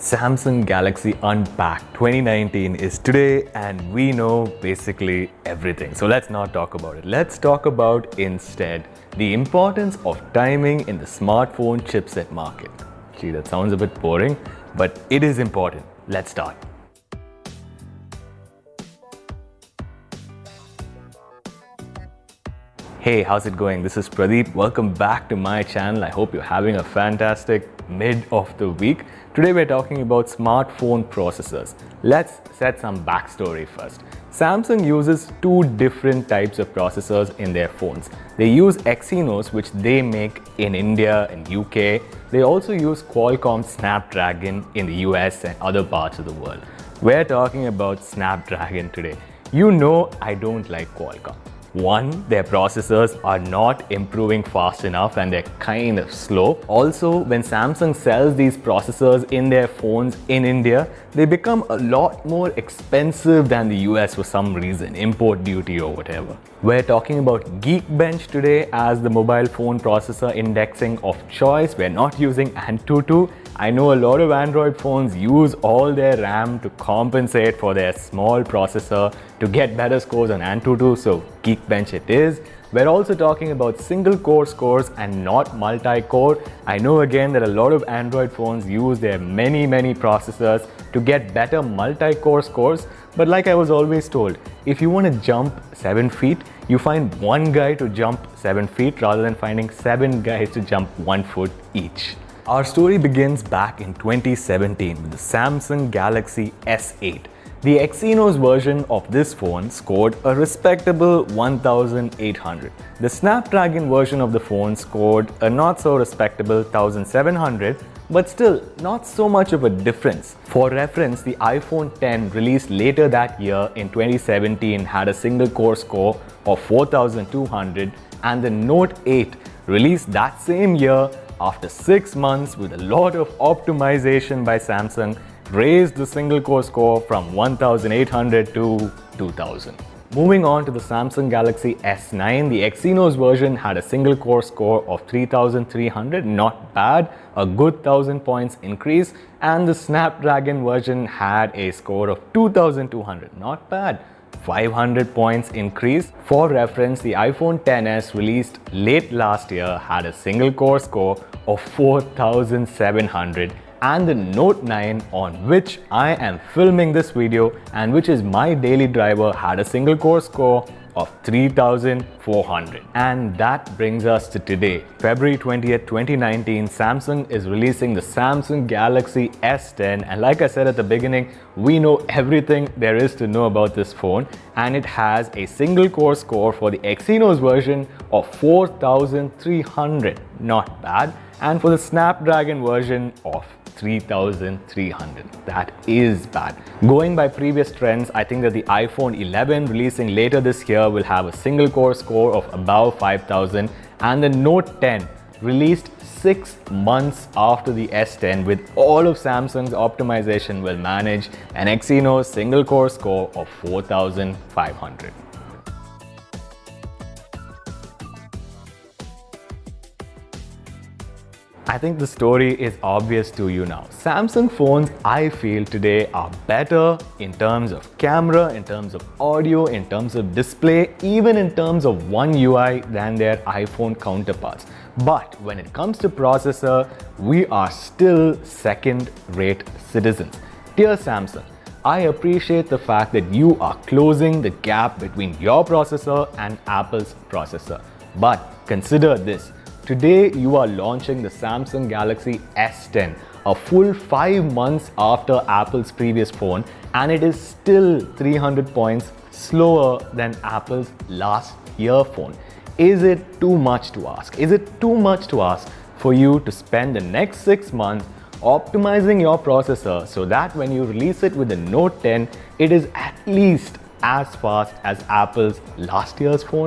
Samsung Galaxy Unpacked 2019 is today and we know basically everything. So let's not talk about it. Let's talk about instead the importance of timing in the smartphone chipset market. Gee, that sounds a bit boring, but it is important. Let's start. Hey, how's it going? This is Pradeep. Welcome back to my channel. I hope you're having a fantastic mid of the week. Today we're talking about smartphone processors. Let's set some backstory first. Samsung uses two different types of processors in their phones. They use Exynos, which they make in India and UK. They also use Qualcomm Snapdragon in the US and other parts of the world. We're talking about Snapdragon today. You know I don't like Qualcomm. One, their processors are not improving fast enough and they're kind of slow. Also, when Samsung sells these processors in their phones in India, they become a lot more expensive than the US for some reason, import duty or whatever. We're talking about Geekbench today as the mobile phone processor indexing of choice. We're not using Antutu. I know a lot of Android phones use all their RAM to compensate for their small processor to get better scores on Antutu, so Geekbench it is. We're also talking about single core scores and not multi-core. I know again that a lot of Android phones use their many processors to get better multi-core scores, but like I was always told, if you want to jump 7 feet, you find one guy to jump 7 feet rather than finding 7 guys to jump 1 foot each. Our story begins back in 2017 with the Samsung Galaxy S8. The Exynos version of this phone scored a respectable 1800. The Snapdragon version of the phone scored a not so respectable 1700, but still not so much of a difference. For reference, the iPhone X released later that year in 2017 had a single core score of 4200, and the Note 8 released that same year after 6 months with a lot of optimization by Samsung, raised the single core score from 1800 to 2000. Moving on to the Samsung Galaxy S9, the Exynos version had a single core score of 3300, not bad, a good 1000 points increase, and the Snapdragon version had a score of 2200, not bad. 500 points increase. For reference, the iPhone XS released late last year had a single core score of 4700, and the Note 9, on which I am filming this video and which is my daily driver, had a single core score of 3400. And that brings us to today, February 20th, 2019. Samsung is releasing the Samsung Galaxy S10, and like I said at the beginning, we know everything there is to know about this phone, and it has a single core score for the Exynos version of 4300, not bad, and for the Snapdragon version of 3300. That is bad. Going by previous trends, I think that the iPhone 11 releasing later this year will have a single core score of above 5000, and the Note 10 released 6 months after the S10 with all of Samsung's optimization will manage an Exynos single core score of 4500. I think the story is obvious to you now. Samsung phones, I feel today, are better in terms of camera, in terms of audio, in terms of display, even in terms of One UI than their iPhone counterparts. But when it comes to processor, we are still second-rate citizens. Dear Samsung, I appreciate the fact that you are closing the gap between your processor and Apple's processor. But consider this. Today, you are launching the Samsung Galaxy S10, a full 5 months after Apple's previous phone, and it is still 300 points slower than Apple's last year phone. Is it too much to ask? Is it too much to ask for you to spend the next 6 months optimizing your processor so that when you release it with the Note 10, it is at least as fast as Apple's last year's phone?